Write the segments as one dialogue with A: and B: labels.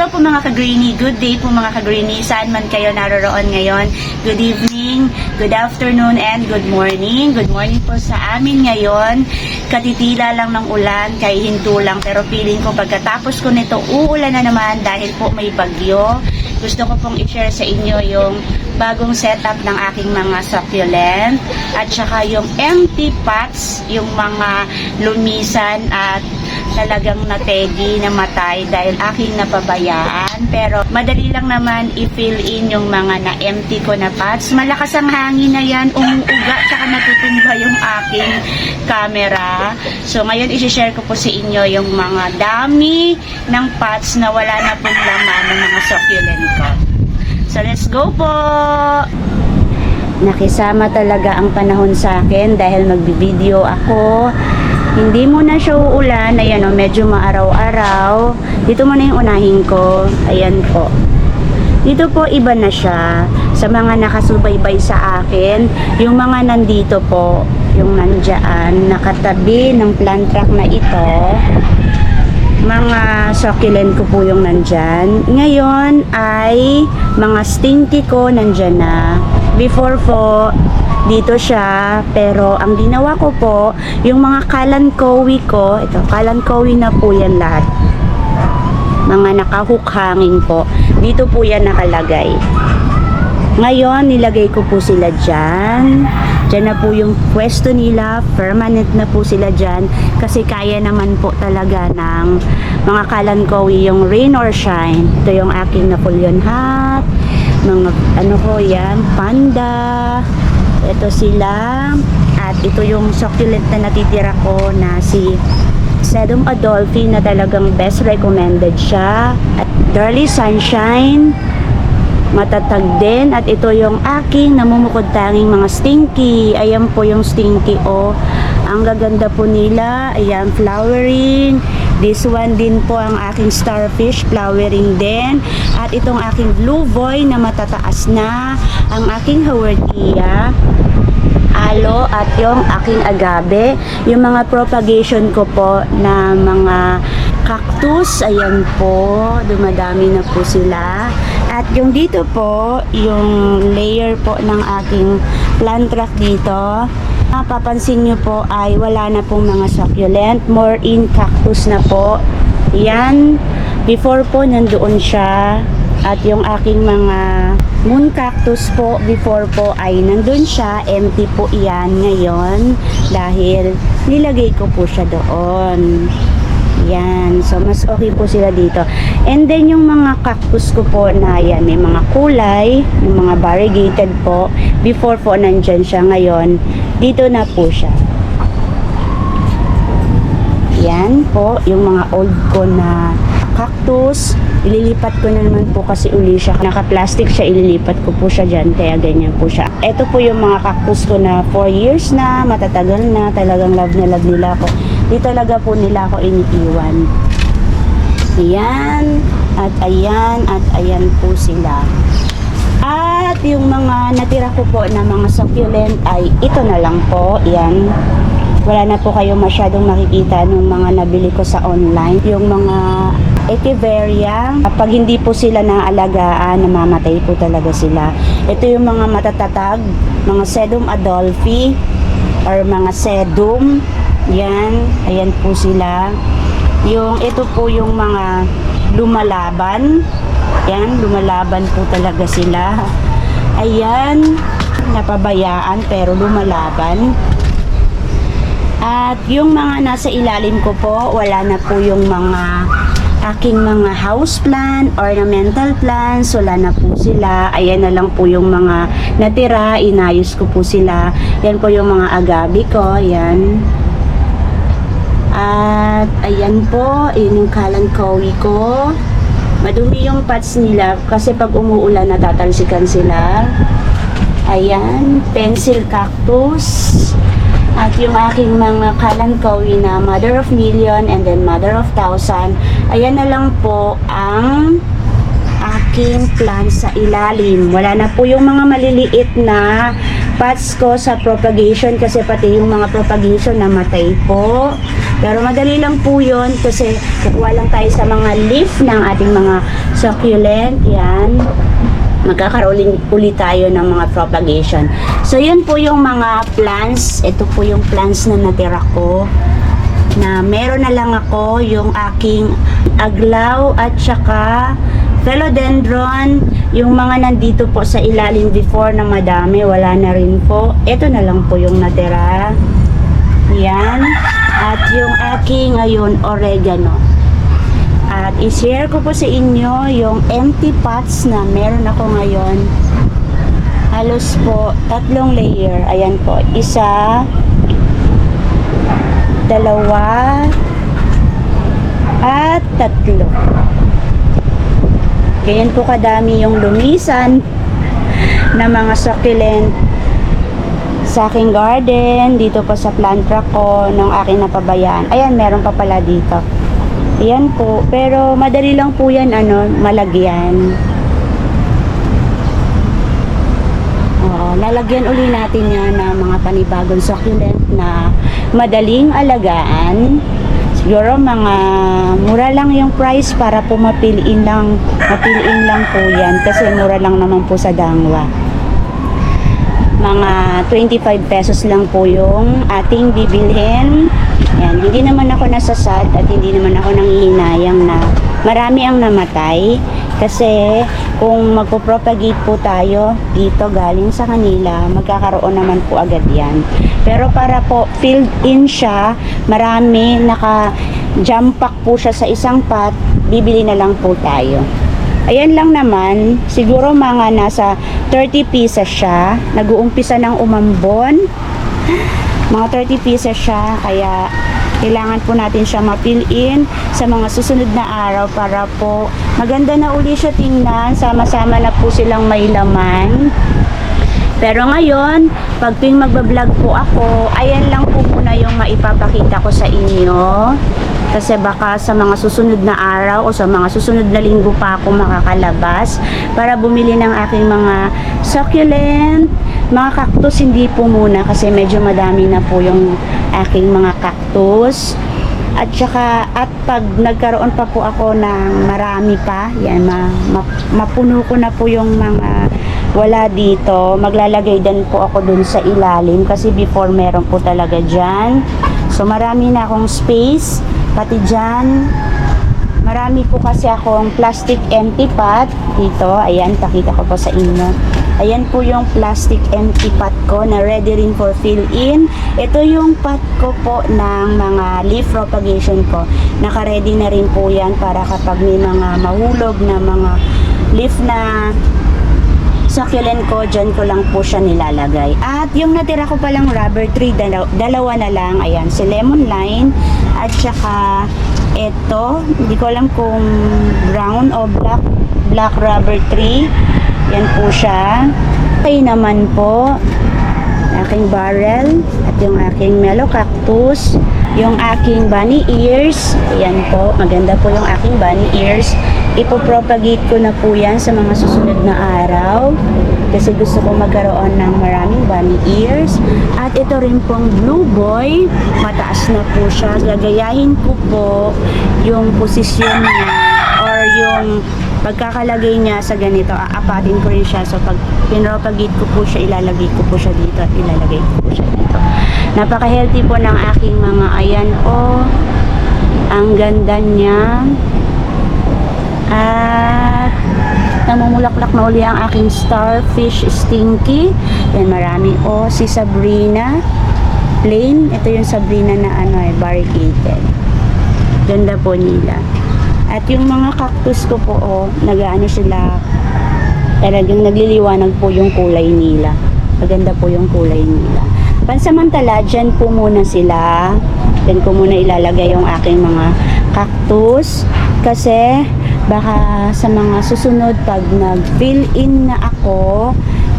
A: Hello po mga ka-greenie, good day po mga ka-greenie, saan man kayo naroroon ngayon. Good evening, good afternoon, and good morning. Good morning po sa amin ngayon. Katitila lang ng ulan, kay hinto lang, pero feeling ko pagkatapos ko nito, uulan na naman dahil po may bagyo. Gusto ko pong i-share sa inyo yung bagong setup ng aking mga succulent at saka yung empty pots, yung mga lumisan at talagang nategi, namatay dahil aking napabayaan. Pero madali lang naman i-fill in yung mga na-empty ko na pots. Malakas ang hangin na yan, umuuga, tsaka natutumba yung aking camera. So ngayon isi-share ko po sa inyo yung mga dami ng pots na wala na pong laman ng mga succulent ko. So let's go po! Nakisama talaga ang panahon sa akin dahil magbibideo ako. Hindi muna siya uulan. Ayan o, medyo maaraw-araw. Dito muna yung unahin ko. Ayan po. Dito po iba na siya. Sa mga nakasubaybay sa akin, yung mga nandito po, yung nandyan, nakatabi ng plant truck na ito, mga succulent ko po yung nandyan. Ngayon ay mga stinky ko nandyan na. Before po, dito siya, pero ang ginawa ko po, yung mga kalankowi ko, ito, kalankowi na po yan lahat. Mga nakahukhanging po. Dito po yan nakalagay. Ngayon, nilagay ko po sila dyan. Dyan na po yung pwesto nila. Permanent na po sila dyan. Kasi kaya naman po talaga ng mga kalankowi yung rain or shine. Ito yung aking Napoleon hat. Mga ano ko yan, panda. Ito sila. At ito yung succulent na natitira ko na si Sedum Adolphi na talagang best recommended siya. At Darly Sunshine, matatag din. At ito yung aking namumukod tanging mga stinky. Ayan po yung stinky oh. Ang gaganda po nila. Ayan, flowering. This one din po ang aking starfish, flowering din. At itong aking blue boy na matataas na. Ang aking haworthia, aloe, at yung aking agave. Yung mga propagation ko po na mga cactus, ayan po, dumadami na po sila. At yung dito po, yung layer po ng aking plant truck dito, papansin nyo po ay wala na pong mga succulent, more in cactus na po. Yan, before po nandoon siya. At yung aking mga moon cactus po, before po ay nandun siya, empty po iyan ngayon dahil nilagay ko po siya doon. Yan, so mas okay po sila dito. And then yung mga cactus ko po na yan, may mga kulay, yung mga variegated po, before po nandyan siya, ngayon dito na po siya. Yan po, yung mga old ko na cactus, ililipat ko na naman po kasi uli siya. Naka-plastic siya, ililipat ko po siya dyan, kaya ganyan po siya. Ito po yung mga cactus ko na 4 years na, matatagal na, talagang love na love nila ako. Di talaga po nila ako iniiwan. Ayan, at ayan po sila. At yung mga natira ko po na mga succulent ay ito na lang po, yan. Wala na po kayo masyadong makikita ng mga nabili ko sa online. Yung mga echeveria, kapag hindi po sila naalagaan, namamatay po talaga sila. Ito yung mga matatatag, mga Sedum Adolphi or mga sedum. Yan, ayan po sila. Yung ito po yung mga lumalaban. Yan, lumalaban po talaga sila. Ayan, napabayaan pero lumalaban. At yung mga nasa ilalim ko po, wala na po yung mga aking mga house plant, ornamental plants, wala na po sila. Ayan na lang po yung mga natira, inayos ko po sila. Yan po yung mga agave ko, yan. At ayan po, yun yung kalankowi ko. Madumi yung pots nila kasi pag umuulan natatalsikan sila. Ayan, pencil cactus. At yung aking mga kalankowi na Mother of Million and then Mother of Thousand. Ayan na lang po ang aking plants sa ilalim. Wala na po yung mga maliliit na pots ko sa propagation kasi pati yung mga propagation namatay po. Pero madali lang po yun kasi kukuha lang tayo sa mga leaf ng ating mga succulent. Yan. Magkakaroon ulit tayo ng mga propagation. So, yun po yung mga plants. Ito po yung plants na natira ko. Na meron na lang ako yung aking aglaw at saka philodendron. Yung mga nandito po sa ilalim before na madami, wala na rin po. Ito na lang po yung natira. Yan. At yung aking ngayon oregano. At i-share ko po sa inyo yung empty pots na meron ako ngayon. Halos po 3 layer. Ayan po. 1, 2, at 3. Ganyan po kadami yung lumisan na mga succulent sa aking garden, dito po sa plant rack ko ng aking napabayaan. Ayan, meron pa pala dito. Ayan po, pero madali lang po yan, malagyan. Lalagyan uli natin yan ng mga panibagong succulent na madaling alagaan. Siguro mga mura lang yung price para po mapiliin lang po yan kasi mura lang naman po sa Dangwa. Mga 25 pesos lang po yung ating bibilhin. Yan, hindi naman ako nasasad at hindi naman ako nanghihinayang na marami ang namatay kasi kung magpo-propagate po tayo dito galing sa kanila, magkakaroon naman po agad yan. Pero para po filled in siya, marami, naka-jump pack po siya sa isang pot, bibili na lang po tayo. Ayan lang naman, siguro mga nasa 30 pieces siya, nag-uumpisa ng umambon. Mga 30 pieces siya, kaya kailangan po natin siya ma-fill in sa mga susunod na araw para po maganda na uli siya tingnan, sama-sama na po silang may laman. Pero ngayon, pag tuwing magbablog po ako, ayan lang po muna yung maipapakita ko sa inyo. Kasi baka sa mga susunod na araw o sa mga susunod na linggo pa ako makakalabas para bumili ng aking mga succulent, mga cactus hindi po muna kasi medyo madami na po yung aking mga cactus. At saka, at pag nagkaroon pa po ako ng marami pa, yan, mapuno ko na po yung mga wala dito, maglalagay din po ako dun sa ilalim kasi before meron po talaga dyan. So marami na akong space, pati dyan. Marami po kasi akong plastic empty pot dito. Ayan, pakita ko po sa inyo. Ayan po yung plastic empty pot ko na ready rin for fill in. Ito yung pot ko po ng mga leaf propagation ko. Naka-ready na rin po yan para kapag may mga mahulog na mga leaf na succulent ko, dyan ko lang po siya nilalagay. At yung natira ko palang rubber tree, dalawa na lang. Ayan, si lemon line at saka ito, hindi ko alam kung brown o black rubber tree. Yan po siya. Okay naman po, aking barrel at yung aking mellow cactus, yung aking bunny ears. Ayan po, maganda po yung aking bunny ears. Ipopropagate ko na po yan sa mga susunod na araw kasi gusto ko magkaroon ng maraming bunny ears. At ito rin pong blue boy, mataas na po siya. Gagayahin ko po yung posisyon niya or yung pagkakalagay niya sa ganito. Aapatin ko rin siya. So pag pinropagate ko po siya, ilalagay ko po siya dito at ilalagay ko po siya dito. Napaka-healthy po ng aking mga ayan. Oh, ang ganda niya. At namumulaklak na uli ang aking starfish stinky. Yan, marami. O, si Sabrina plain. Ito yung Sabrina na variegated. Ganda po nila. At yung mga cactus ko po, nag-ano sila, talagang nagliliwanag po yung kulay nila. Maganda po yung kulay nila. Pansamantala, dyan po muna sila. Dyan ko muna ilalagay yung aking mga cactus. Kasi baka sa mga susunod pag nag-fill in na ako,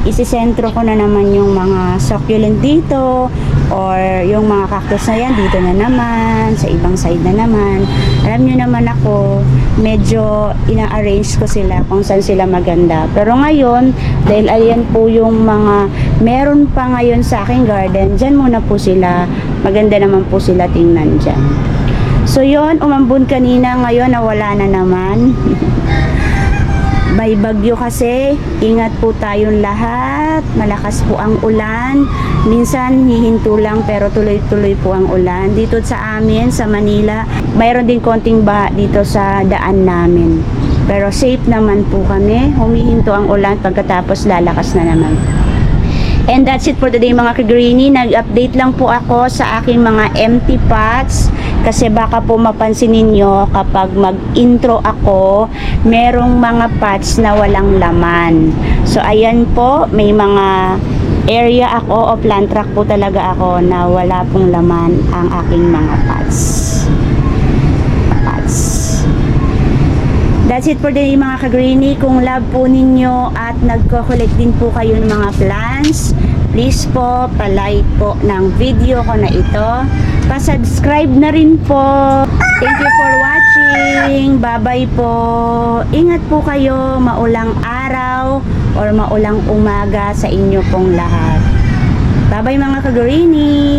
A: isisentro ko na naman yung mga succulent dito or yung mga cactus na yan dito na naman, sa ibang side na naman. Alam nyo naman ako, medyo ina-arrange ko sila kung saan sila maganda. Pero ngayon, dahil ayan po yung mga meron pa ngayon sa aking garden, dyan muna po sila. Maganda naman po sila tingnan dyan. So yon, umambon kanina, ngayon nawala na naman. May bagyo kasi, ingat po tayong lahat. Malakas po ang ulan. Minsan hihinto lang pero tuloy-tuloy po ang ulan. Dito sa amin, sa Manila, mayroon din konting baha dito sa daan namin. Pero safe naman po kami. Humihinto ang ulan pagkatapos lalakas na naman. And that's it for today mga ka-greenie. Nag-update lang po ako sa aking mga empty pots. Kasi baka po mapansin ninyo kapag mag-intro ako, merong mga pots na walang laman. So ayan po, may mga area ako o plant rack po talaga ako na wala pong laman ang aking mga pots. That's it for today mga ka-greenie. Kung love po ninyo at nagko-collect din po kayo ng mga plants, please po, palike po ng video ko na ito. Pa-subscribe na rin po. Thank you for watching. Bye-bye po. Ingat po kayo. Maulang araw or maulang umaga sa inyo pong lahat. Bye-bye mga ka-greenie.